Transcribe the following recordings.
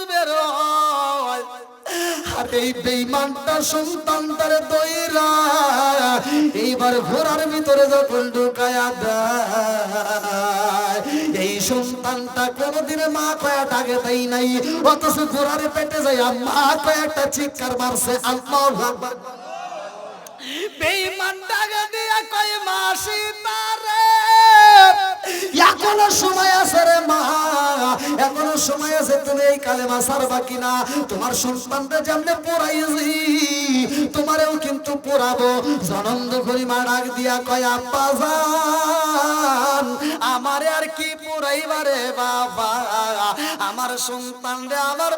বের হয়। আর এই বেঈমানটা সন্তানটারে দইরা এইবার ঘোড়ার ভিতরে যখন ঢুকায়া দেয়, এই সন্তানটা কোনদিন মা কয়া ডাকে দেয় নাই, অথচ ঘোড়ার পেটে যায় মা কয়েকটা চিৎকার মারছে। আল্লাহু আকবার। বেঈমান ডাকে দিয়া কয় মাসি তারে, এখনো সময় আছে রে মা, এখনো সময় আছে, তুমি এই কালেমা ছাড়বা কিনা? তোমার সন্তানটা যেমনে পড়াইছি তোমারেও কিন্তু পড়াবো। জনন্দ করি মা ডাক দিয়া কয় আব্বা জান, আমারে আর কি পড়াইবারে বাবা, আমার সন্তানরে আমার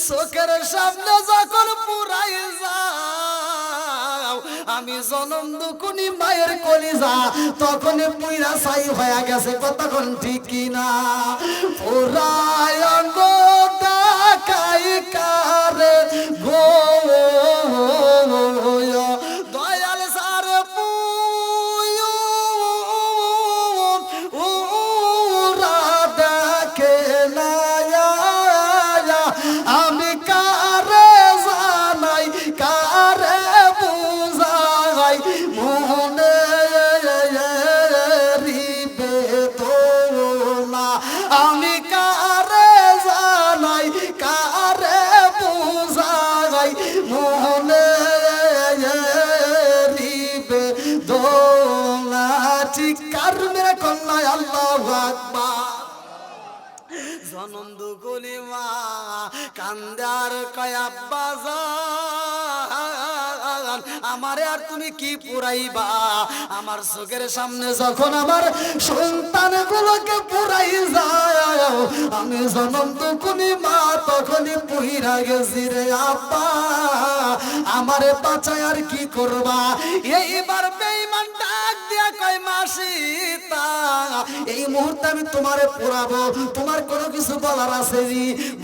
চোখের সামনে যখন পড়াই যাও, আমি জনম দুকুনি মায়ের কলিজা তখন পুইরা ছাই হয়ে গেছে। কতক্ষণ ঠিক কিনা? পুরায় অঙ্গ দেখাই কারে গো দয়াল সার পুরা দেখে না, আমি কারে জানাই কারে বুঝাই মনে রিবে তোলা, আমি কারে জানাই কারে বুঝাই মনে রিবে দোলা। চিৎকার মেরে কন্যা আল্লাহু আকবার। জনন্দ গলিমা কান্দার কয় আব্বা জান, আমারে আর তুমি কি পুরাইবা? আমার চোখের সামনে যখন আমার সন্তানগুলোকে পুরাই যায়, আমি জনন্দ গলিমা তখনই পুহিরা গেছি রে আব্বা, আমারে বাঁচায় আর কি করবা? এইবার বেঈমান ডাক দিয়া কয় মাসি তা, এই মুহূর্তে আমি তোমারে পুরাবো, তোমার কোনো কিছু বলার আছে?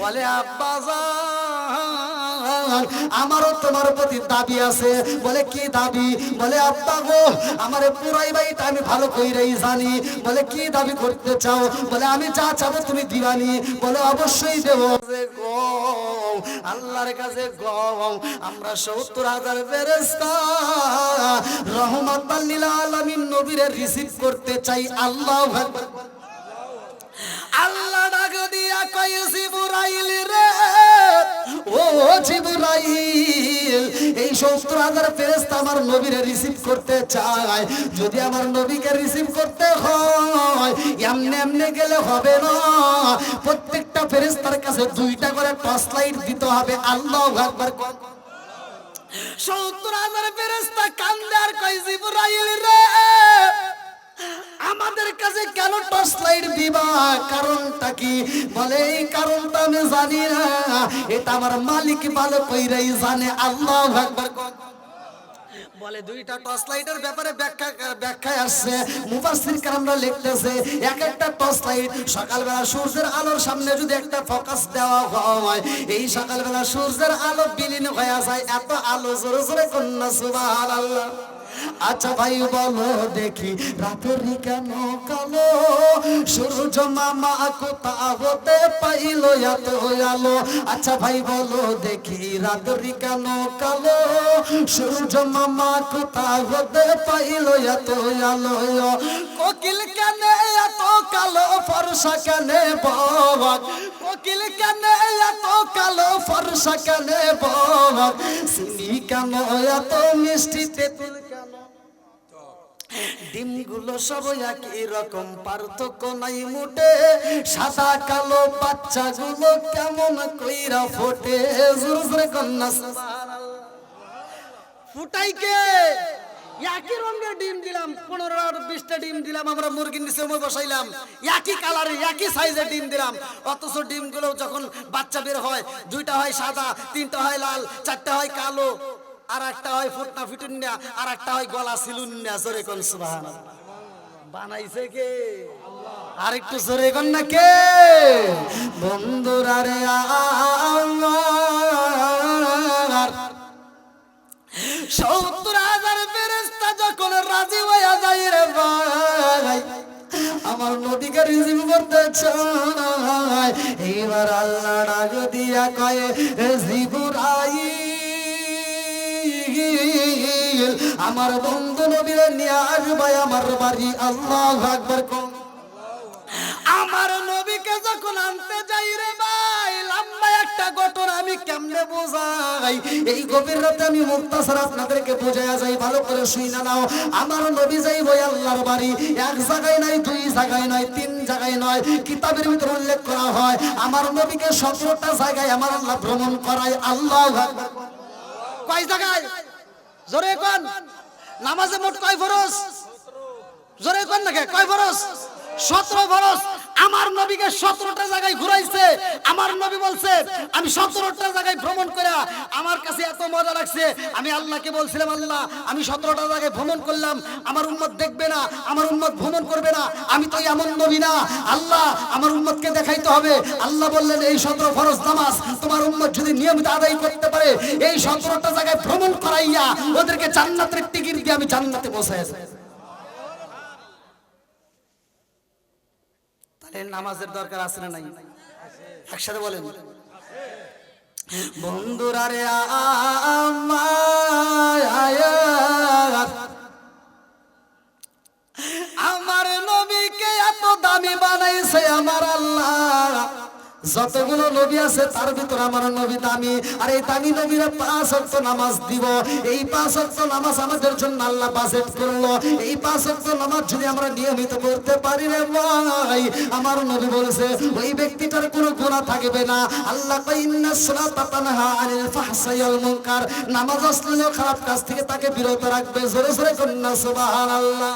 বলে আব্বা জান, আমারও তোমার প্রতি দাবি আছে। বলে কি দাবি? বলে আব্বা গো, আমারে পুরাইবা এটা আমি ভালো কইরাই জানি। বলে কি দাবি করতে চাও? বলে আমি যা চাবো তুমি দিবানি। বলে অবশ্যই দেব। আল্লাহর কাছে গও, আমরা ৭০,০০০ ফেরেশতা রহমাতাল লিল আলামিন নবীরে রিসিভ করতে চাই। আল্লাহু আকবার। আল্লাহ ডাক দিয়া কয় জিবরাইল রে, ও জিবরাইল, এই ৭০,০০০ ফেরেশতা আমার নবীরে রিসিভ করতে চায়। যদি আমার নবীকে রিসিভ করতে হয় এমনি এমনি গেলে হবে না, প্রত্যেকটা ফেরেশতার কাছে 2টা করে টর্চ লাইট দিতে হবে। আল্লাহু আকবার। ৭০,০০০ ফেরেশতা কান্দে আর কয় জিবরাইল রে, আমাদের কাছে কেন টর্চ লাইট দিবা? কারণটা কি? বলে এই কারণটা আমি জানি না, এটা আমার মালিক ভালো কইরাই জানে। আল্লাহু আকবার। বলে 2টা টর্চ লাইটের ব্যাপারে ব্যাখ্যায় আসছে, মুফাসসির কেরামরা লিখতেছে এক একটা টর্চ লাইট সকালবেলা সূর্যের আলোর সামনে যদি একটা ফোকাস দেওয়া হয়, এই সকালবেলা সূর্যের আলো বিলীন হয়ে যায়। এত আলো জোরে জোরে কন্যা সুবহানাল্লাহ। আচ্ছা ভাই বলো দেখি, রাতের কেন কালো? সূর্য মামা কোথা হতে পাইল এত আলো? আচ্ছা ভাই বলো দেখি, রাতের কেন কালো? সূর্য মামা কোথা হতে পাইল এত আলো? কোকিল কেন এত কালো ফর্সা কেন বাবা? কোকিল কেন এত কালো ফর্সা কেন বাবা? চিনি কেন এত মিষ্টি, তেঁতুল কেন? ডিমগুলো সব একই রকম, পার্থক্য নাই মোটে, সাদা কালো বাচ্চাগুলো কেমন কইরা ফোটে? জোরে কন্যা সুবহানাল্লাহ। ফুটাই কে? একই রঙের ডিম দিলাম, 15 আর 20টা ডিম দিলাম, আমরা মুরগির নিচে বসাইলাম, একই কালারে একই সাইজের ডিম দিলাম, অথচ ডিমগুলো যখন বাচ্চা বের হয় 2টা হয় সাদা, 3টা হয় লাল, 4টা হয় কালো, আর একটা হয় ফুটনা ফিটুন্না, আর একটা হয় গলা সিলুন্না। জোরে কোন সুবহানাল্লাহ। বানাইছে কে? আর একটু জোরে কোন না কে? বন্ধুরা রে আমার ৭০,০০০ ফেরেশতা যখন রাজি হইয়া যায় রে ভাই, আমার নবীকে রিজিভ করতে চায়। এইবার আল্লাহ ডাক দিয়া কয় জিবরাইল আমার বন্ধু নবীরে নিয়ে আসবে আমার বাড়ি। আল্লাহু আকবার। আমার নবীকে যখন আনতে যাই রে ভাই, লম্বা একটা ঘটনা আমি কেমনে বোঝাই, এই গভীর রাতে আমি মুক্তাসার আপনাদেরকে বোঝায়া যাই, ভালো করে শুইনা নাও। আমার নবী যাইব আল্লাহর বাড়ি, এক জায়গায় নয়, দুই জায়গায় নয়, তিন জায়গায় নয়, কিতাবের ভিতরে উল্লেখ করা হয় আমার নবীকে 17টা জায়গায় আমার আল্লাহ ভ্রমণ করায়। আল্লাহু আকবার। কয় জায়গায়? জোরে কোন। নামাজে মোট কয় ফরজ? জোরে কোন না, কয় ফরজ? 17 ফরজ। আমার নবীকে 17টা জায়গায় ঘুরাইছে। আমার নবী বলছে আমি 17টা জায়গায় ভ্রমণ করে আমার কাছে এত মজা লাগছে, আমি আল্লাহকে বলছিলাম আল্লাহ আমি 17টা জায়গায় ভ্রমণ করলাম, আমার উম্মত দেখবে না, আমার উম্মত ভ্রমণ করবে না, আমি তো এমন নবী না, আল্লাহ আমার উম্মতকে দেখাইতে হবে। আল্লাহ বললেন এই 17 ফরজ নামাজ তোমার উম্মত যদি নিয়মিত আদায় করতে পারে, এই 17টা জায়গায় ভ্রমণ করাইয়া ওদেরকে জান্নাতের টিকিট দিয়ে আমি জান্নাতে পৌঁছাইছি। নামাজের দরকার আছে না নাই? একসাথে বলেন বন্ধুরা রে আমার নবীকে এত দামি বানাইছে আমার আল্লাহ। যতগুলো নবী আছে তার ভিতর আমার নবী দামি। আর এই দামি নবীরা 5 ওয়াক্ত নামাজ দিব। এই 5 ওয়াক্ত নামাজ আমাদের জন্য আল্লাহ বাজেট করলো। এই 5 ওয়াক্ত নামাজ যদি আমরা নিয়মিত করতে পারি রে ভাই, আমার নবী বলেছে ওই ব্যক্তিটার কোনো গুনাহ থাকবে না। আল্লাহ কয় ইন্নাস সালাতা তানহা আনিল ফাহশাই ওয়াল মুনকার, নামাজ অশ্লীল খারাপ কাজ থেকে তাকে বিরত রাখবে। জোরে জোরে কন্না সুবহানাল্লাহ।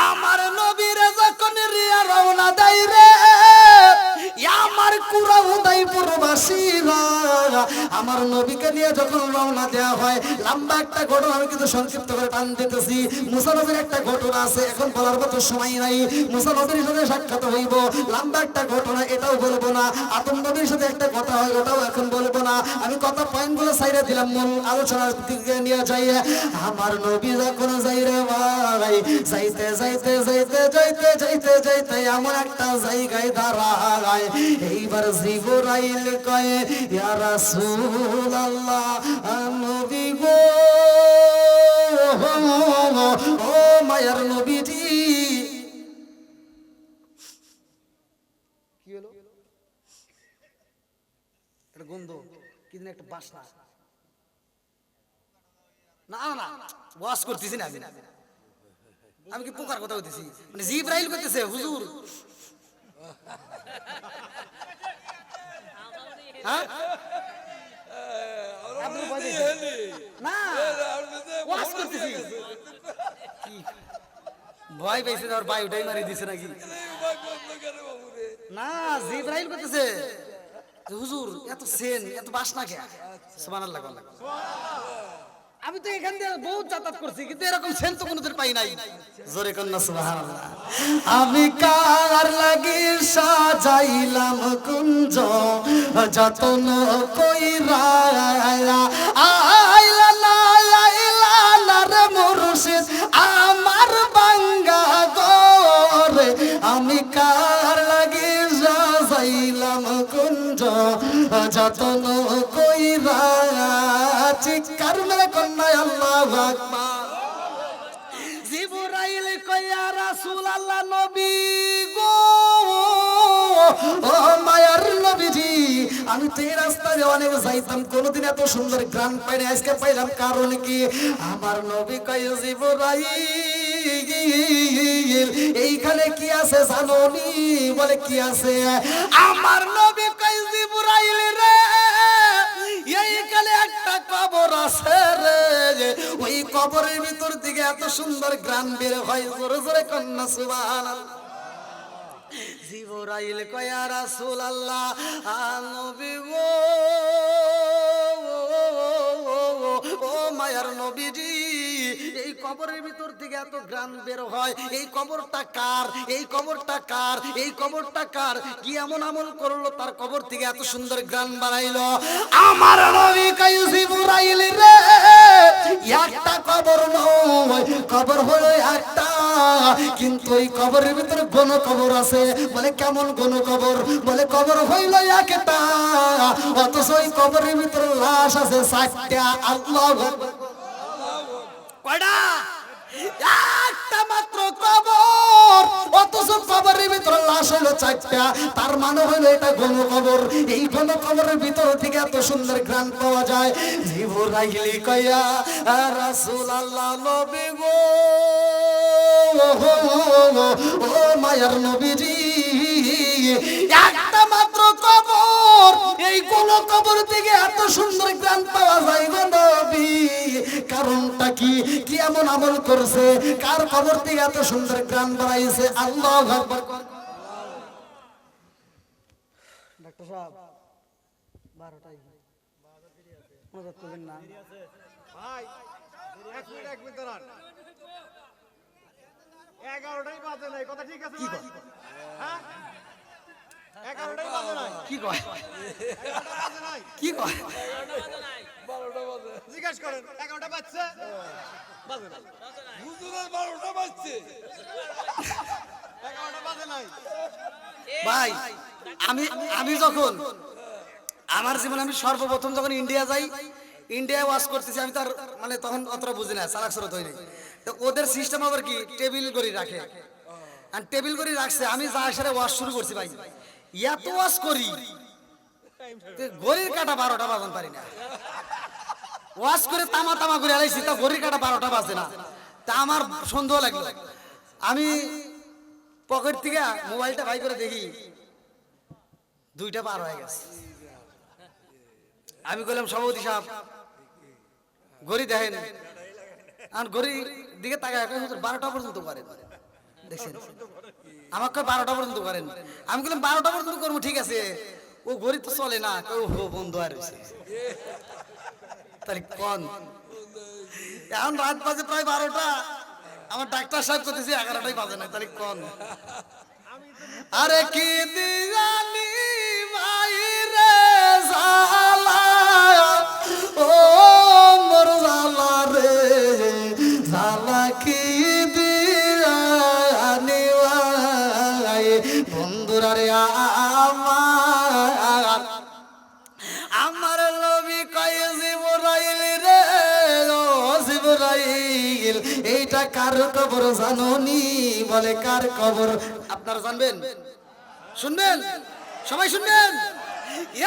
আমার নবীর যখন রিয়া রওনা দেয় রে, আমার কুরা উদয়পুরবাসীরা আমার নবীকে নিয়ে যখন রওনা দেওয়া হয়, লম্বা একটা ঘটনা আমি কিন্তু সংক্ষিপ্ত করে টান দিতেছি। মুসা নবীর একটা ঘটনা আছে, এখন বলার মতো সময় নাই। মুসা নবীর সাথে সাক্ষাৎ হইব, লম্বা একটা ঘটনা, এটাও বলবো না। আদম নবীর সাথে একটা কথা হয়, ওটাও এখন বলবো না। আমি কথা পয়েন্টগুলো সাইরা দিলাম, মূল আলোচনার দিকে নিয়ে যাই। আমার নবী যখন যাই রে ভাই, যাইতে যাইতে যাইতে যাইতে যাইতে যাইতে এমন একটা জায়গায় দাঁড়ায়, এইবার জিবরাইল কয় ইয়া রাসূলুল্লাহ নবী গো, ও মায়ার নবীজি। কি হলো? একটা গন্ধ, কি যেন একটা বাসনা। না না ওয়াজ করতেছি না আমি কি পোকার কথা বলতেছি? মানে জিবরাইল কইতেছে হুজুর, হ্যাঁ না ওয়াজ করতেছি। ভয় পাইছে আর ভাই ওটাই মারি দিছে নাকি? না জিবরাইল কইতেছে হুজুর এত সেন এত বাসনা কে? সুবহানাল্লাহ। আমি তো এখান দিয়ে বহুত যাতায়াত করছি, কিন্তু এরকম সেন তো কোনোদিন পাই নাই। জোরে কন্না সুবহানাল্লাহ। আমি কার লাগি সাজাইলাম কুঞ্জ যতন কইরা, আইলা না আইলা না রে মুর্শিদ আমার বাঙ্গা গোরে। আমি কার লাগি সাজাইলাম কুঞ্জ যতন কইরা, চিৎকার মেরে কন্যা আল্লাহু আকবার। জিবরাইল কয় ইয়া রাসূলুল্লাহ নবী গো, ও মায়ার নবীজি, আমি তো এই রাস্তায় অনেক যাইতাম, কোনোদিন এত সুন্দর গান পাই না, আজকে পাইলাম। কারণ কি? আমার নবী কয় জিবরাইল এইখানে কি আছে জানোনি? বলে কি আছে? আমার নবী কয় জিবরাইল রে এইখানে একটা কবর আছে রে, ওই কবরের ভিতর থেকে এত সুন্দর গান বের হয়। জোরে জোরে কন্যা সুবহানাল্লাহ। জিবরাইল কয় ইয়া রাসূলুল্লাহ নবী গো, ও মায়ার নবীজি, এই কবরের ভিতর থেকে এত গান বের হয়, এই কবরটা কার? এই কবরটা কার? এই কবরটা কার? কি এমন আমল করলো তার কবর থেকে এত সুন্দর গান বানাইলো? আমার নবী কয় জিবরাইল রে একটা কবর নয়, কবর হলো একটা, কিন্তু ওই কবরের ভিতরে গণ কবর আছে। বলে কেমন গণ কবর? বলে কবর হইল একটা, অথচ ওই কবরের ভিতরে লাশ আছে 4টা। আল্লাহু আকবার। কয়টা? একটা মাত্র কবর, অথচ কবরের ভিতরে লাশ হলো 4টা। তার মানে হলো এটা গণ কবর। এই গণ কবরের ভিতর থেকে এত সুন্দর ঘ্রাণ পাওয়া যায়। জিবরাইল কয়া রাসূলুল্লাহ নবী গো, ও মায়ার নবীজি, একটা মাত্র কবর, এই কোন কবর থেকে এত সুন্দর জ্ঞান পাওয়া যায় গো নবী? কারণটা কি? কি এমন আমল করছে? কার কবর থেকে এত সুন্দর জ্ঞান বাড়াইছে? আল্লাহু আকবার। ডাক্তার সাহেব 12টাই মদত করবেন না ভাই, এক মিনিট দাঁড়ান। 11টাই বাজে নাই, কথা ঠিক আছে ভাই? হ্যাঁ, 11টাই বাজে নাই। কি কয়? 11টা বাজে নাই, কি কয়? 12টা বাজে। জিজ্ঞেস করেন 11টা বাজছে? বাজে নাই। হুজুরের 12টা বাজছে, 11টা বাজে নাই। ভাই আমি যখন আমার জীবনে আমি সর্বপ্রথম যখন ইন্ডিয়া যাই, ইন্ডিয়ায় ওয়াশ করতেছি, আমি তার মানে তখন অতটা বুঝি না, চালাক সরত হয়নি। তো ওদের সিস্টেম আবার কি টেবিল করে রাখে, আর টেবিল করে রাখছে। আমি যা সারে ওয়াশ শুরু করছি ভাই, এত ওয়াশ করি ঘড়ির কাটা 12টা বাজন পারি না। ওয়াশ করে তামা তামা করে আলাইছি, তা ঘড়ির কাটা 12টা বাজে না। তা আমার সন্দেহ লাগলো। আমি পকেট থেকে মোবাইলটা বাই করে দেখি 2টা পার হয়ে গেছে। আমি বললাম সভাপতি সাহেব ঘড়ি দেখেন, আর ঘড়ির দিকে তাকায় 12টা পর্যন্ত করেন, দেখছেন? আমাকে 12টা পর্যন্ত করেন। আমি বললাম 12টা পর্যন্ত করবো, ঠিক আছে, ও ঘড়ি তো চলে না। ও বন্ধু আর তাহলে কোন এখন রাত বাজে প্রায় 12টা, আমার ডাক্তার সাহেব করতেছে 11টাই বাজে না, তাহলে কোন? আরে কি দিয়ালি মাইরে জালা, ও মোর জালা রে জালা, কি দিয়ানি ভাই বন্ধুরা রে আমার নবী কয় জিবরাইল রে, ও জিবরাইল, এইটা কার কবর জানোনি? বলে কার কবর? আপনারা জানবেন? শুনবেন? সবাই শুনবেন?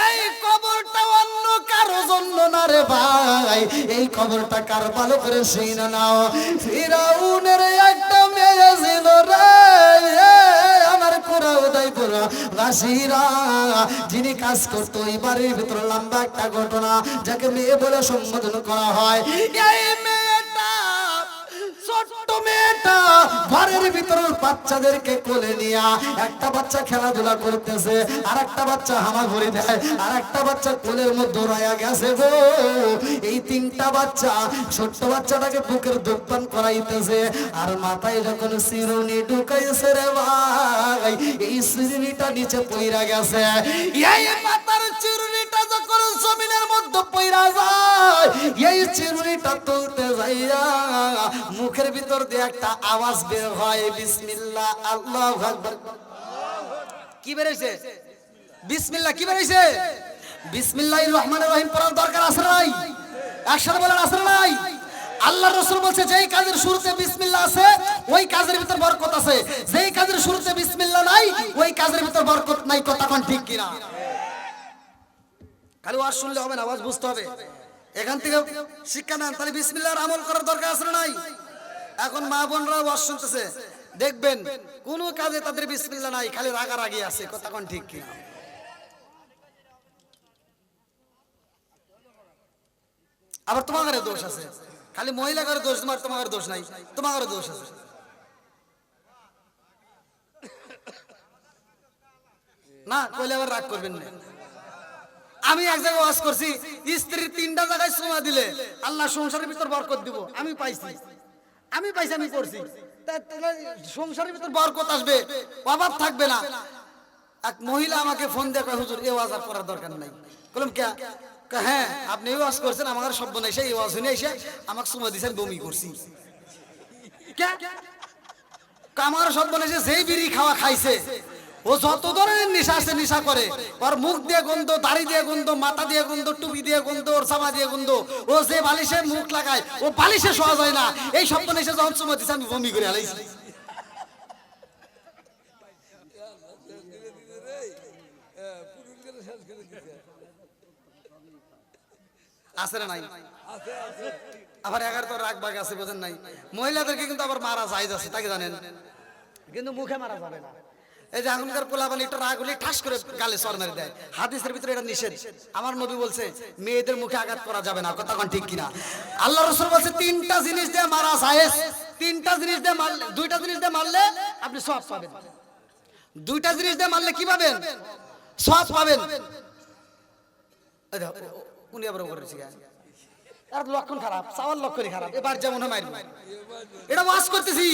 এই কবরটা অন্য কারো জন্য না রে ভাই, এই কবরটা কার? ভালো করে শুনে নাও। ফিরাউনের একটা মেয়ে ছিল রে, আমার কুরাউদাইপুর বাসীরা, যিনি কাজ করতো এই বাড়ির ভিতরে। লম্বা একটা ঘটনা, যাকে মেয়ে বলে সম্বোধন করা হয়। এই মেয়েটা, ছোট্ট মেয়েটা, ঘরের ভিতরে বাচ্চাদেরকে কোলে নিয়া, একটা বাচ্চা খেলাধুলা করতেছে, আর একটা বাচ্চা হামাগুড়ি দেয়, আর একটা বাচ্চা কোলের মধ্যে রয়া গেছে গো। এই 3টা বাচ্চা ছোট্ট বাচ্চাটাকে বুকের দোপান করাইতেছে, আর মাথায় যখন চিরুনি ঢুকাইছে রে ভাই, এই চিরুনিটা নিচে পইরা গেছে। এই মাথার চিরুনিটা যখন জমিনের মধ্যে পইরা যায়, এই চিরুনিটা তুলতে যাইয়া মুখের ভিতর দিয়ে একটা আওয়াজ বের হয়, বিসমিল্লাহ। আল্লাহু আকবার। কি বেরইছে? বিসমিল্লাহ। কি বেরইছে? বিসমিল্লাহির রহমানির রহিম পড়ার দরকার আছে নাই? একসাথে বলেন আছে নাই? আল্লাহর রাসূল বলছে যেই কাজের শুরুতে বিসমিল্লাহ আছে ওই কাজের ভিতর বরকত আছে, যেই কাজের শুরুতে বিসমিল্লাহ নাই ওই কাজের ভিতর বরকত নাই। কথা কোন ঠিক কিনা? খালি ওয়াজ শুনলে হবে না, আওয়াজ বুঝতে হবে। এখান থেকে শিক্ষা নেন, তাহলে বিসমিল্লাহর আমল করার দরকার আছে নাই? এখন মা বোনরা ওয়াজ শুনতেছে, দেখবেন কোন কাজে তাদের বিসমিল্লাহ নাই, খালি রাগারাগি আছে। কথা কোন ঠিক কিনা? আবার তোমাদের দোষ আছে, খালি মহিলাদের দোষ, তোমাদের দোষ নাই, তোমাদের দোষ আছে। না কইলে আবার রাগ করবেন না। আমি এক জায়গায় ওয়াজ করছি, স্ত্রীর 3টা জায়গায় চুমা দিলে আল্লাহ সংসারের ভিতর বরকত দিব। আমি পাইছি, আমি করছি, সংসারের ভিতর বরকত আসবে, অভাব থাকবে না। এক মহিলা আমাকে ফোন দিয়ে কয় হুজুর এই ওয়াজ করার দরকার নাই। বললাম কে? হ্যাঁ আপনি ওয়াজ করছেন আমার সভ্য নাই সেই ওয়াজ শুনে এসে আমাকে সময় দিয়েছেন বমি করছি আমার সভ্য নাই যেই বিড়ি খাওয়া খাইছে ও যত ধরনের নেশা আছে নেশা করে ওর মুখ দিয়ে গন্ধ দাড়ি দিয়ে গন্ধ মাথা দিয়ে গন্ধ টুপি দিয়ে গন্ধ ওর জামা দিয়ে গন্ধ ও যে বালিশে মুখ লাগায় ও বালিশে শোয়া যায় না এই সভ্য নেশা যখন সময় দিয়েছে আমি বমি করে হালাইছি আছে না নাই আবার 11 তো রাগ বাগ আছে বোঝেন নাই মহিলাদেরকে কিন্তু আবার মারা যায় আছে তাকে জানেন কিন্তু মুখে মারা যাবে না এই যে এখনকার পোলাপানি একটা রাগ হলে ঠাস করে গালে সর মেরে দেয় হাদিসের ভিতরে এটা নিষেধ আমার নবী বলছে মেয়েদের মুখে আঘাত করা যাবে না কথা কোন ঠিক কিনা আল্লাহ রাসূল বলছে তিনটা জিনিস দিয়ে মারা যায় তিনটা জিনিস দিয়ে মারলে দুইটা জিনিস দিয়ে মারলে আপনি সওয়াব পাবেন দুইটা জিনিস দিয়ে মারলে কি পাবেন সওয়াব পাবেন এই দেখো উনি আবার করেছে আর লক্ষণ খারাপ চাওয়ার লক্ষণই খারাপ এবার যেমন মারবো এটা ওয়াজ করতেছি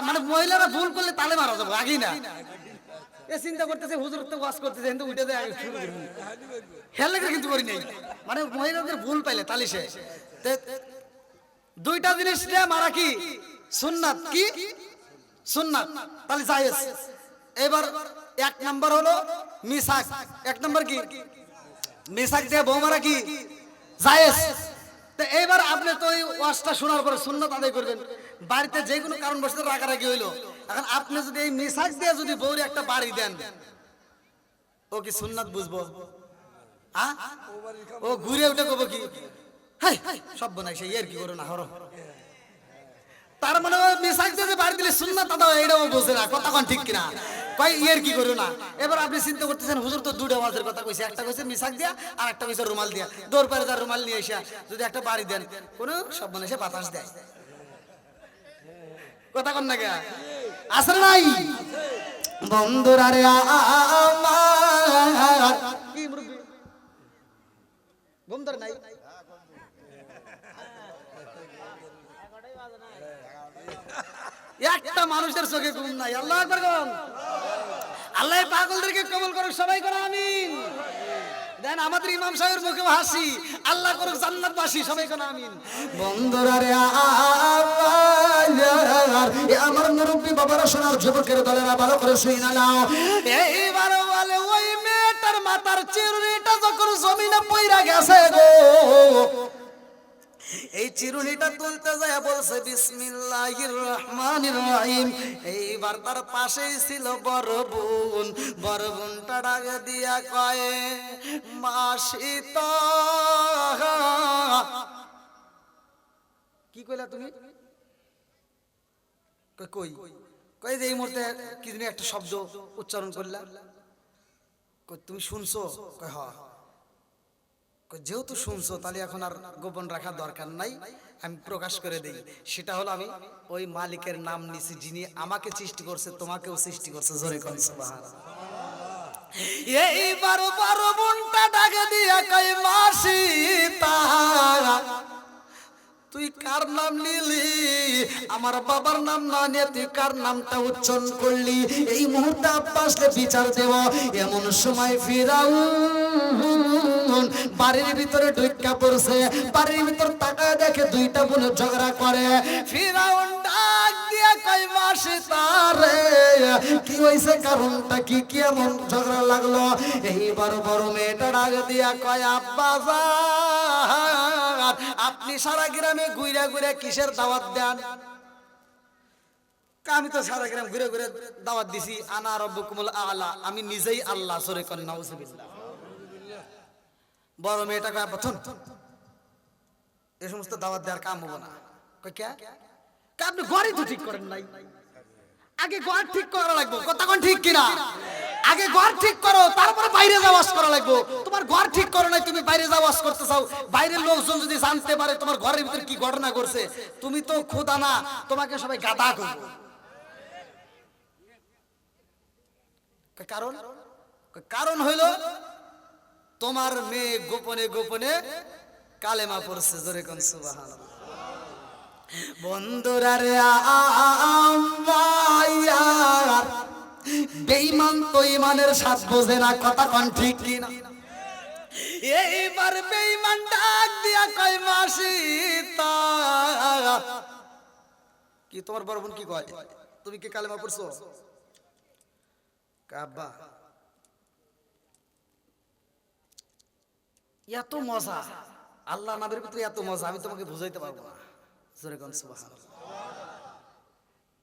মানে মহিলারা ভুল করলে তালে মারা যাবে আগেই না এ চিন্তা করতেছে হুজুর তো ওয়াজ করতেছে কিন্তু উঠে দেয় আগে শুরু করবো হেলে কিন্তু করি নাই মানে মহিলাদের ভুল পাইলে তালি সে দুইটা জিনিস মারা কি সুন্নাত কি সুন্নাত তাহলে জায়েজ এবার এক নাম্বার হলো মিসাক এক নাম্বার কি মিসাক দিয়ে বউ মারা কি জায়েজ তো এবার আপনি তো এই ওয়াজটা শোনার পরে সুন্নাত আদায় করবেন বাড়িতে যে কোনো কারণ বসে রাগারাগি হইলো এখন আপনি যদি এই মিসাক দিয়ে যদি বউরে একটা বাড়ি দেন ও কি সুন্নাত বুঝবো ও ঘুরে উঠে কব কি হাই সব নাই সে এর কি করো না হরো তার মানে মিসাক দিয়ে বাড়ি দিলে সুন্নাত আদায় এটাও বোঝে না কথা কোন ঠিক কিনা কই এর কি করো না এবার আপনি চিন্তা করতেছেন হুজুর তো দুটো ওয়াজের কথা কইছে একটা কইছে মিসাক দিয়া আর একটা কইছে রুমাল দিয়া দৌড় পারে তার রুমাল নিয়ে এসে যদি একটা বাড়ি দেন কোন সব মনে এসে বাতাস দেয় কথা কোন না কে আসলে নাই বন্ধুরা রে আমার কি মুরব্বি বন্ধুরা নাই একটা মানুষের চোখে ঘুম নাই আল্লাহু আকবার কোন আল্লাহ পাগলদেরকে কবুল করুক সবাই করে আমিন দেন আমাদের ইমাম সাহেবের মুখে হাসি আল্লাহ করুক জান্নাতবাসী সবাই করে আমিন বন্ধুরা রে আমার মুরব্বি বাবারা শোনার যুবকের দলেরা ভালো করে শুনে নাও এইবার বলে ওই মেয়েটার মাথার চিরুনিটা যখন জমিনে পইরা গেছে গো এই চিরুনিটা তুলতে যায় বলছে বিসমিল্লাহির রহমানির রহিম এইবার তার পাশেই ছিল বড় বোনটা ডাক দিয়া কয় মাসিতা কি কইলা তুমি কই কই যে এই মুহূর্তে কি জানি একটা শব্দ উচ্চারণ করলা কই তুমি শুনছো কই হ্যাঁ যেহেতু শুনছো তাহলে এখন আর গোপন রাখার দরকার নাই আমি প্রকাশ করে দেই সেটা হলো আমি ওই মালিকের নাম নিছি যিনি আমাকে সৃষ্টি করছে তোমাকেও সৃষ্টি করছে জোরে কোন সুবহানাল্লাহ এইবার বড় বোনটা ডাকে দিয়া কই মাসিতা তুই কার নাম নিলি আমার বাবার নাম না নিয়ে তুই কার নামটা উচ্চারণ করলি এই মুহূর্তে আব্বাসকে বিচার দেব এমন সময় ফিরাউন বাড়ির ভিতরে ঢুকা পড়ছে বাড়ির ভিতর তাকায় দেখে দুইটা বোন ঝগড়া করে ফিরাউন ডাক দিয়া কই মাসিতা রে কি হইছে কারণটা কি কি এমন ঝগড়া লাগলো এইবার বড় মেয়েটা ডাক দিয়া কয় আব্বা আপনি সারা গ্রামে ঘুরে ঘুরে কিসের দাওয়াত দেন আমি তো সারা গ্রাম ঘুরে ঘুরে দাওয়াত দিছি আনা রব্বুকুমুল আলা আমি নিজেই আল্লাহ সরে কর নাউজুবিল্লাহ বড় মেয়েটা কয় প্রথম এই সমস্ত দাওয়াত দেওয়ার কাম হবে না কই কে আপনি ঘরই তো ঠিক করেন নাই আগে ঘর ঠিক করা লাগবে কথা কোন ঠিক কিনা আগে ঘর ঠিক করো তারপরে বাইরে যাওয়া করা লাগবে তোমার ঘর ঠিক করো নাই তুমি বাইরে যাওয়া করতে চাও বাইরের লোকজন যদি জানতে পারে তোমার ঘরের ভিতরে কি ঘটনা করছে তুমি তো খোদা না তোমাকে সবাই গাদা করবে কারণ হইলো তোমার মেয়ে গোপনে গোপনে কালেমা পড়ছে জোরে কোন সুবহানাল্লাহ বন্ধুরা রে আমার বেঈমান তো ঈমানের স্বাদ বোঝে না কথা কোন ঠিক কিনা এইবার বেঈমান ডাক দিয়া কয় মাসিতা, কি তোমার বড় বোন কি কয়, তুমি কি কালেমা পড়ছো? কাব্বা এত মজা, আল্লাহ নামের ভিতরে এত মজা আমি তোমাকে বুঝাইতে পারবো না। জোরে কোন সুবহানাল্লাহ।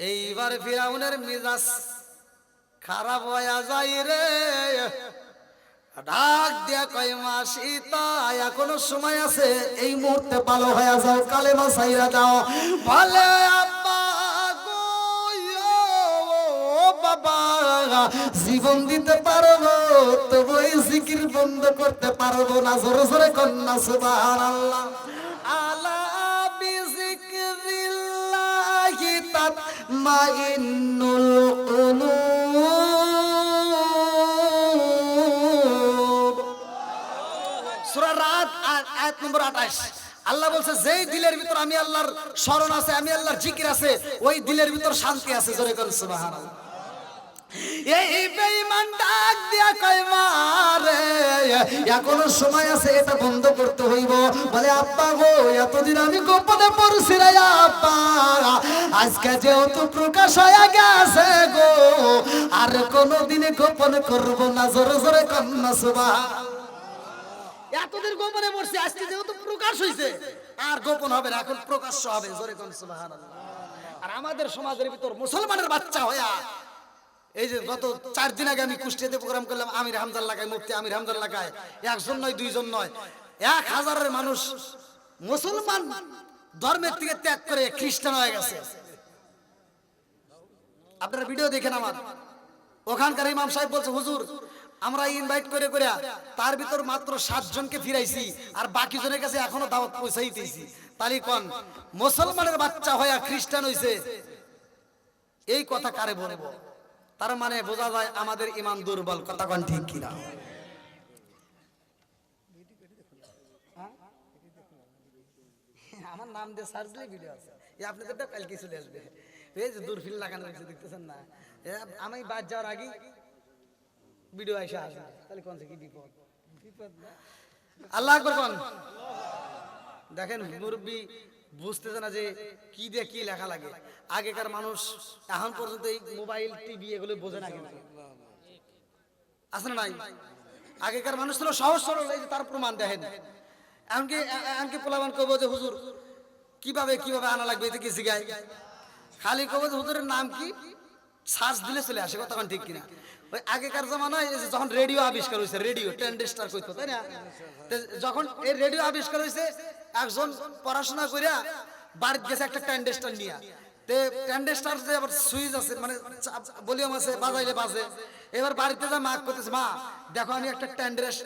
এইবার ফিরাউনের মেজাজ খারাপ হয়ে যায় রে, ডাক দিয়া কয় মা সীতা এখনো সময় আছে, এই মুহূর্তে ভালো হয়ে যাও, কালেমা ছাইরা দাও। বলে আব্বা গো ও বাবা, জীবন দিতে পারবো তবু এই জিকির বন্ধ করতে পারবো না। জোরে জোরে কন্যা সুবহানাল্লাহ। আলা বিযিকরিল্লাহি তাতমাইন্নুল কুলুব। সূরা রাত আয়াত নম্বর 28। আল্লাহ বলছে যেই দিলের ভিতর আমি আল্লাহর স্মরণ আছে, আমি আল্লাহর জিকির আছে, ওই দিলের ভিতর শান্তি আছে। জোরে কোন সুবহানাল্লাহ। এই বেঈমান ডাক দিয়া কয় মারে এখনো সময় আছে, এটা বন্ধ করতে হইব। বলে আব্বা গো এতদিন আমি গোপনে পড়ছি রে আব্বা, আজকে যেহেতু প্রকাশ হয়ে গেছে গো, আর কোনোদিনে গোপন করব না। জোরে জোরে কন্যা সুবহানাল্লাহ। এতদিন গোপনে পড়ছি, আজকে যেহেতু প্রকাশ হইছে আর গোপন হবে না, এখন প্রকাশ্য হবে। জোরে কোন সুবহানাল্লাহ। আর আমাদের সমাজের ভিতর মুসলমানের বাচ্চা হইয়া, এই যে গত 4 দিন আগে আমি কুষ্টিয়াতে প্রোগ্রাম করলাম, আমির হামজার লাগায়, মুফতি আমির হামজার লাগায়, একজন নয় দুইজন নয়, 1000-এর মানুষ মুসলমান ধর্মের থেকে ত্যাগ করে খ্রিস্টান হয়ে গেছে। আপনারা ভিডিও দেখেন আমার, ওখানকার ইমাম সাহেব বলছে হুজুর আমরা ইনভাইট করে করে তার ভিতর মাত্র 7 জনকে ফিরাইছি, আর বাকি জনের কাছে এখনো দাওয়াত পৌঁছাইতেছি। তালি কোন মুসলমানের বাচ্চা হইয়া খ্রিস্টান হইছে, এই কথা কারে বলবো? তার মানে বোঝা যায় আমাদের ঈমান দুর্বল। কথা কোন ঠিক কিনা? আমার নাম দিয়ে সার্চ দিলে ভিডিও আছে, এই আপনাদেরটা কালকে চলে আসবে। এই যে দূরফিল লাগানো হয়েছে দেখতেছেন না, আমি বাদ যাওয়ার আগে ভিডিও এসে আসবে, তাহলে কোন কি বিপদ? বিপদ না। আল্লাহ আকবার কোন। দেখেন মুরব্বি বুঝতেছে না যে কি দিয়ে কি লেখা লাগে। আগেকার মানুষ এখন পর্যন্ত এই মোবাইল টিভি এগুলো বোঝে না কেন? আছে না নাই? আগেকার মানুষ ছিল সহজ সরল, এই যে তার প্রমাণ দেখেন। এমনকি পোলাবান কবো যে হুজুর কিভাবে কিভাবে আনা লাগবে, এতে কি জিগায়? খালি কবো যে হুজুরের নাম কি, সার্চ দিলে চলে আসে। কথা ঠিক কিনা? ওই আগেকার জামানায় যখন রেডিও আবিষ্কার হয়েছে, রেডিও ট্রানজিস্টর কইতো, তাই না? যখন এই রেডিও আবিষ্কার হয়েছে, একজন পড়াশোনা কইরা বাড়িতে গেছে একটা ট্রানজিস্টর নিয়ে। তে ট্রানজিস্টর যে আবার সুইচ আছে, মানে ভলিউম আছে, বাজাইলে বাজে। এবার বাড়িতে যা মা করতেছে, মা দেখো আমি একটা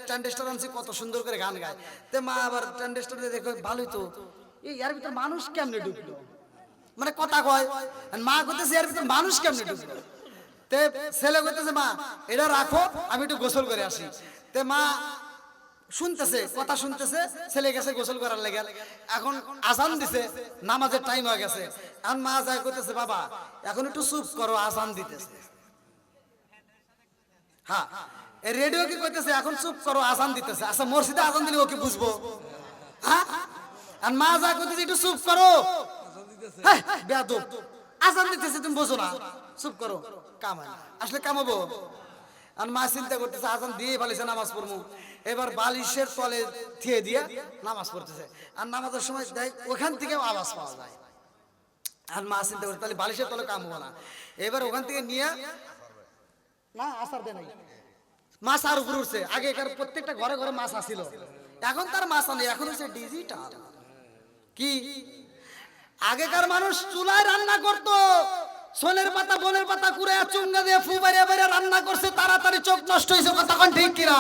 ট্রানজিস্টর আনছি, কত সুন্দর করে গান গায়। তে মা আবার ট্রানজিস্টর দিয়ে দেখো, ভালোই তো, এর ভিতর মানুষ কেমনে ঢুকলো? মানে কথা কয়, মা করতেছে এর ভিতর মানুষ কেমনে ঢুকলো? তে ছেলে কইতেছে মা এটা রাখো, আমি একটু গোসল করে আসি। তে মা শুনতেছে, কথা শুনতেছে, ছেলে গেছে গোসল করার লাগে। এখন আজান দিছে, নামাজের টাইম হয়ে গেছে। এখন মা যায় কইতেছে বাবা এখন একটু চুপ করো, আজান দিতেছে। হ্যাঁ, এই রেডিও কি কইতেছে এখন চুপ করো, আজান দিতেছে। আচ্ছা মসজিদে আজান দিলে ও কি বুঝবো? হ্যাঁ, আর মা যায় কইতেছে একটু চুপ করো, হ্যাঁ বেয়াদব, আজান দিতেছে তুমি বোঝো না, চুপ করো, কামাই আসলে কামাবো। আর মা চিন্তা করতেছে আজান দিয়ে ফেলেছে, নামাজ পড়বো। এবার বালিশের তলে থিয়ে দিয়ে নামাজ পড়তেছে। আর নামাজের সময় দেখ ওখান থেকে আওয়াজ পাওয়া যায়। আর মা চিন্তা করতে তাহলে বালিশের তলে কামবো না। এবার ওখান থেকে নিয়ে না আসার দে নাই, মাছ আর উপরে উঠছে। আগেকার প্রত্যেকটা ঘরে ঘরে মাছ আসছিল, এখন তার মাছ নেই, এখন হচ্ছে ডিজিটাল। কি আগেকার মানুষ চুলায় রান্না করতো, সোলের পাতা বনের পাতা কুড়ে চুঙ্গা দিয়ে ফু বাইরে বাইরে রান্না করছে, তাড়াতাড়ি চোখ নষ্ট হয়েছে। কথা কোন ঠিক কিনা?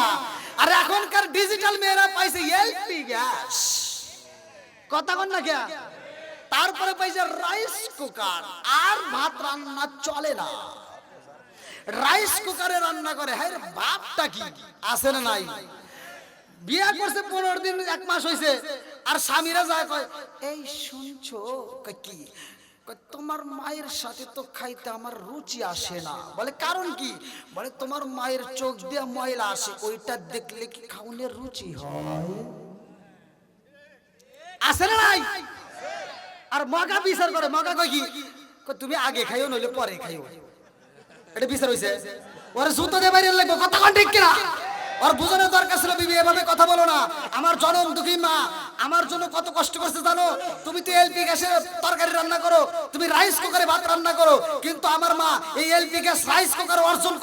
আর এখনকার ডিজিটাল মেয়েরা পাইছে এলপি গ্যাস। কথা কোন না কে? তারপরে পাইছে রাইস কুকার, আর ভাত রান্না চলে না, রাইস কুকারে রান্না করে। হ্যাঁ বাপটা কি আছে না নাই? বিয়ে করছে 15 দিন 1 মাস হয়েছে, আর স্বামীরা যায় কয় এই শুনছো কি কয়, তোমার মায়ের সাথে তো খাইতে আমার রুচি আসে না। বলে কারণ কি? বলে তোমার মায়ের চোখ দিয়ে ময়লা আসে, ওইটা দেখলে কি খাওনের রুচি হয়? আসে না নাই? আর মগা বিচার করে, মগা কয় কি? কয়, তুমি আগে খাইও নইলে পরে খাইও। এটা বিচার হইছে? ওরে জুতো দিয়ে বাইরে লাগবে, কথা কোন ঠিক কিনা? ওর বুঝানোর দরকার ছিল, বিবি এভাবে কথা বলো না। আমার জনম দুঃখী মা আমার জন্য কত কষ্ট করছে জানো? তুমি তো এলপি গ্যাসে তরকারি রান্না করো, তুমি রাইস কুকারে ভাত রান্না করো, কিন্তু আমার মা এই এলপি গ্যাস রাইস কুকার অর্জন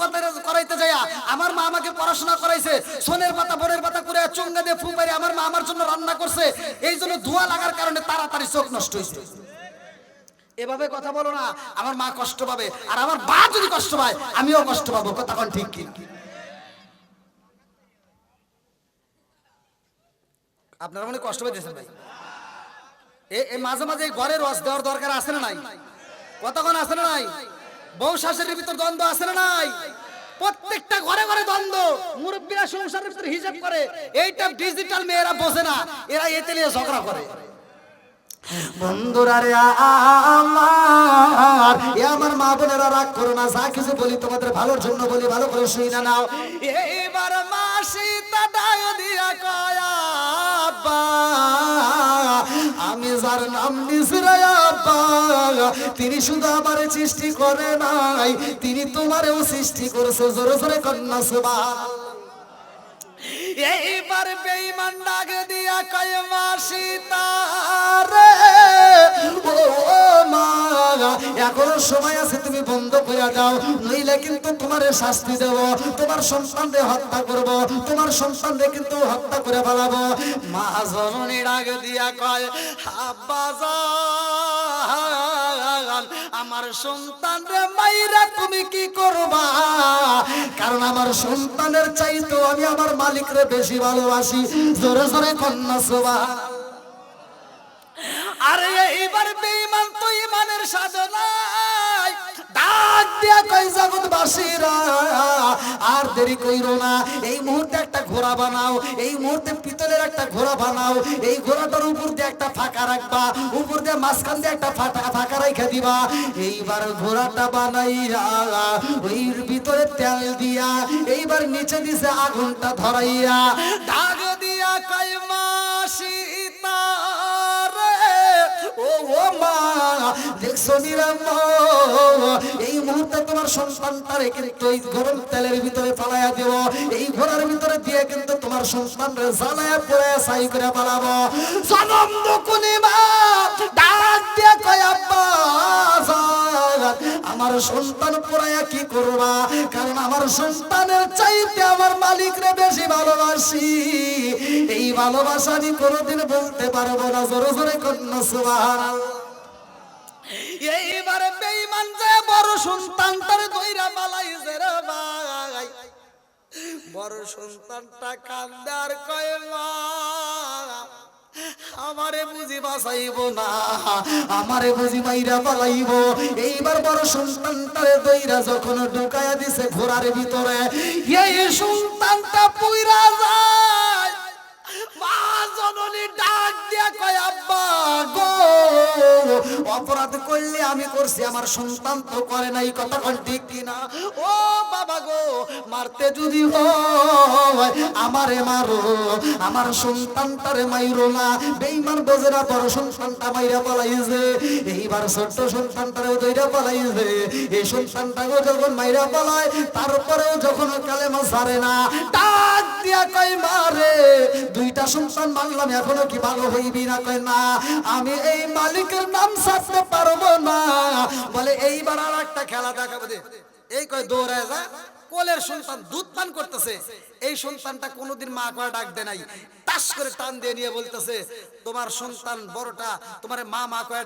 করাইতে যায় আমার মা আমাকে পড়াশোনা করাইছে, সোনের পাতা বোনের পাতা করে চুঙ্গা দিয়ে ফু মারি আমার মা আমার জন্য রান্না করছে, এই জন্য ধোঁয়া লাগার কারণে তাড়াতাড়ি চোখ নষ্ট হয়েছে। এভাবে কথা বলো না, আমার মা কষ্ট পাবে, আর আমার মা যদি কষ্ট পায় আমিও কষ্ট পাবো। কথা কোন ঠিক কি? আপনারা মানে কষ্ট পাইতেছেন ভাই? এই মাঝে মাঝে ঘরে রস দেওয়ার দরকার আছে না নাই? কতক্ষণ আছে না নাই? বউ শাশুড়ির ভিতর দ্বন্দ্ব আছে না নাই? প্রত্যেকটা ঘরে ঘরে দ্বন্দ্ব। মুরব্বীরা সংসারের ভিতরে হিসাব করে, এইটা ডিজিটাল মেয়েরা বোঝে না, এরা এতে নিয়ে ঝগড়া করে। বন্ধুরা রে আমার, এ আমার মা বোনেরা রাগ করো না, যা কিছু বলি তোমাদের ভালোর জন্য বলি, ভালো করে শুই না নাও। এইবার মা সীতা ডাক দিয়া কয়, আব্বা আমি যার নাম নিছি রে আব্বা, তিনি শুধু আমারে সৃষ্টি করে নাই, তিনি তোমারেও সৃষ্টি করেছে। জোরে জোরে কন্যা সুবহানাল্লাহ। এইবার বেঈমান ডাক দিয়া কয়, মা সীতা রে ও মা, এখনো সময় আছে, তুমি বন্ধ করে দাও, নইলে কিন্তু তোমারে শাস্তি দেব, তোমার সন্তানদের হত্যা করব, তোমার সন্তানদের কিন্তু হত্যা করে ফেলাবো। মা জননী ডাক দিয়া কয়, আব্বা জান আমার সন্তানরে মাইরা তুমি কি করবা? কারণ আমার সন্তানের চাইতো আমি আমার মালিকরে বেশি ভালোবাসি। জোরে জোরে কন্যা সুবহানাল্লাহ। আরে এইবার বেঈমান তো ইমানের সাধনায় ডাক দিয়া কই, জগৎবাসীরা আর দেরি কইরো না, এই মুহূর্তে একটা ঘোড়া বানাও, এই মুহূর্তে পিতলের একটা ঘোড়া বানাও, এই ঘোড়াটার উপর দিয়ে একটা ফাঁকা রাখবা, উপর দিয়ে মাঝখান দিয়ে একটা ফাঁকা রাখা দিবা। এইবার ঘোড়াটা বানাইয়া ওই ভিতরে তেল দিয়া এইবার নিচে দিছে আগুনটা ধরাইয়া ডাক দিয়া কই, মা সীতা ও মা দেখছো নিরাম্মা, এই মুহূর্তে তোমার সন্তানটারে কিন্তু এই গরম তেলের ভিতরে ফালাইয়া দেব, এই ঘোড়ার ভিতরে দিয়ে কিন্তু তোমার সন্তানরে জ্বালায়া পোড়ায়া ছাই করে পালাবো। জনম দুকুনি মা ডাক দিয়ে কয়, আব্বা আমার সন্তান পোড়ায়া কি করবা? কারণ আমার সন্তানের চাইতে আমার মালিকরে বেশি ভালোবাসি, এই ভালোবাসা আমি কোনোদিন বলতে পারবো না। জোরে জোরে কন্যা সুবহানাল্লাহ। এইবারে বেঈমান যে বড় সন্তানটারে দইরা পালাইছে রে ভাই, বড় সন্তানটা কান্দে আর কয়, মা আমারে বুঝি বাঁচাইব না, আমারে বুঝি মাইরা পালাইব। এইবার বড় সন্তানটারে দইরা যখন ঢুকায়া দিছে ঘোড়ার ভিতরে, এই সন্তানটা পুইরা যায়। মা জননী ডাক দিয়া কয়, আব্বা গো অপরাধ করলে আমি করছি, আমার সন্তান তো করে নাই। কথা কোন ঠিক কিনা? ও বাবা গো, মারতে যদি হয় আমারে মারো, আমার সন্তানটারে মাইরো না। বেঈমান বোঝে না, বড় সন্তানটা মাইরা পালাইছে, এইবার ছোট্ট সন্তানটারেও দইরা পালাইছে। এই সন্তানটাকে যখন মাইরা পালায়, তারপরেও যখন কালেমা ছাড়ে না, ডাক দিয়া কয়, মারে দুইটা সন্তান মারলাম, এখনো কি ভালো হইবি না? কয় না, আমি এই মালিকের নাম ছাড়তে পারবো না। বলে এইবার আর একটা খেলা দেখাবো দে। এই কয় দৌড়ায় যা, কোলের সন্তান দুধ পান করতেছে, এই সন্তানটা কোনোদিন মা কয়ে ডাক দে নাই, তাস করে টান দিয়ে নিয়ে বলতেছে, তোমার সন্তান বড়টা তোমার মা মা কয়ে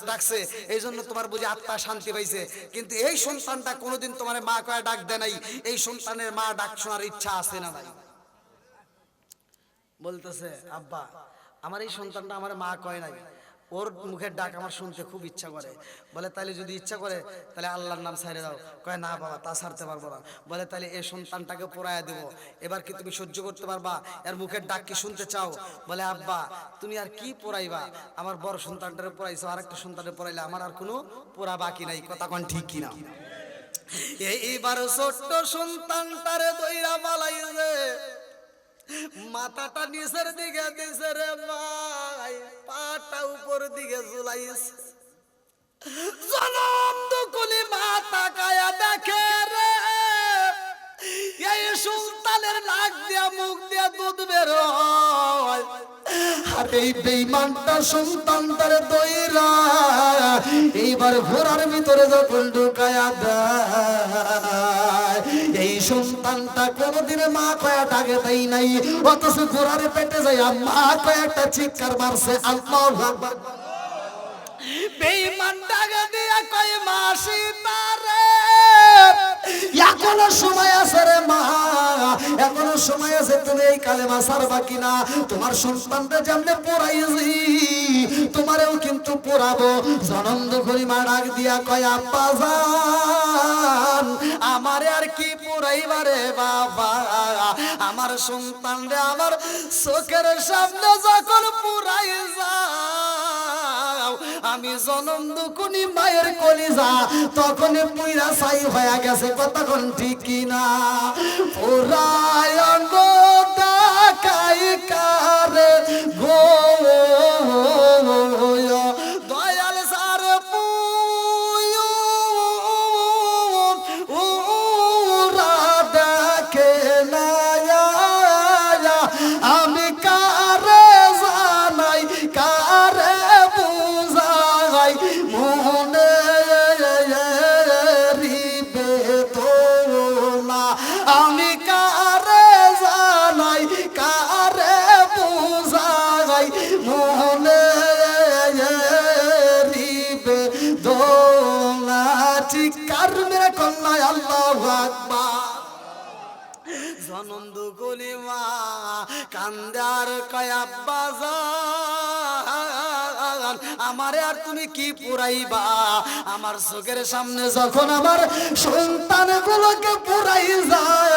ডাকছে, এই জন্য তোমার বুঝি আত্মা শান্তি পাইছে, কিন্তু এই সন্তানটা কোনোদিন তোমার মা কয়ে ডাক দে নাই, এই সন্তানের মা ডাক শোনার ইচ্ছা আছে না নাই? বলতেছে, আব্বা আমার এই সন্তানটা আমার মা কয় নাই, ওর মুখের ডাক আমার শুনতে খুব ইচ্ছা করে। বলে তাহলে যদি ইচ্ছা করে তাহলে আল্লাহর নাম ছাইড়ে দাও। কয় না বাবা, তা ছাড়তে পারবো না। বলে তাহলে এই সন্তানটাকে পোড়ায়া দেবো, এবার কি তুমি সহ্য করতে পারবা? এর মুখের ডাক কি শুনতে চাও? বলে আব্বা তুমি আর কি পোড়াইবা, আমার বড় সন্তানটারে পোড়াইছো, আর একটা সন্তানের পোড়াইলে আমার আর কোনো পোড়া বাকি নাই। কথা কোন ঠিক কিনা? এইবার ছোট্ট সন্তানটারে দইরা পালাইছে, মাথাটা নিচের দিকে দিছে রে ভাই, পাটা উপর দিকে ঝুলাইছে। জনম দুকুলি মাথা কায়া দেখে রে, এই সুলতানের নাক দিয়া মুখ দিয়া দুধ বের হয়। আর এই বেঈমানটা সন্তানটারে দইরা এইবার ঘোড়ার ভিতরে যখন ঢুকায়া দেয়, এই সন্তানটা কোনদিন মা কয়া ডাকে দেয় নাই, অথচ ঘোড়ার পেটে যায় মা কয়েকটা চিৎকার মারছে। আল্লাহু আকবার। বেঈমান ডাকে দিয়া কয় মাসি তারে, এখনো সময় আছে রে মা, এখনো সময় আছে, তুমি এই কালেমা ছাড়বা কিনা? তোমার সন্তানটা যেমনে পোড়াইছি তোমারেও কিন্তু পোড়াবো। জনন্দ করি মা ডাক দিয়া কয় আব্বা জান, আমারে আর কি পোড়াইবারে বাবা, আমার সন্তানরে আমার চোখের সামনে যখন পোড়াই যাও, আমি জনম দুকুনি মায়ের কলিজা তখন পুইরা ছাই হয়ে গেছে। কতক্ষণ ঠিক কিনা? পোড়ায় গো ডাকাই কারে গো দয়াল সার পুরা ডাকে না, আমি কারে জানাই কারে বুঝাই, মনে রিবে তোলা, আমি কারে জানাই কারে বুঝাই, মনে রিবে দোলা। চিৎকার মেরে কন্যায় আল্লাহু আকবার। জনন্দ গলি মা কান্দার কয় আব্বা জান, আমারে আর তুমি কি পুরাইবা? আমার চোখের সামনে যখন আমার সন্তান গুলোকে পুরাই যায়,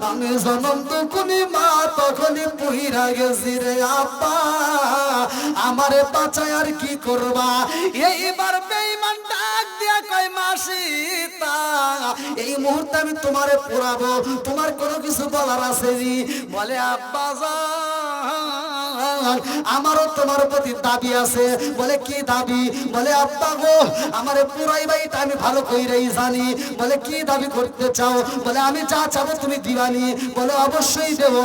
আমি জনন্দ গলি মা তখনই পুহিরা গেছি রে আব্বা, আমারে বাঁচায় আর কি করবা? এইবার বেঈমান ডাক দিয়া কয় মাসি তা, এই মুহূর্তে আমি তোমারে পোড়াবো, তোমার কোনো কিছু বলার আছে জি? বলে আব্বা জান, আমারও তোমার প্রতি দাবি আছে। বলে কি দাবি? বলে আব্বা গো, আমারে পুরাইবা এটা আমি ভালো কইরাই জানি। বলে কি দাবি করতে চাও? বলে আমি যা চাবো তুমি দিবানি। বলে অবশ্যই দেবো।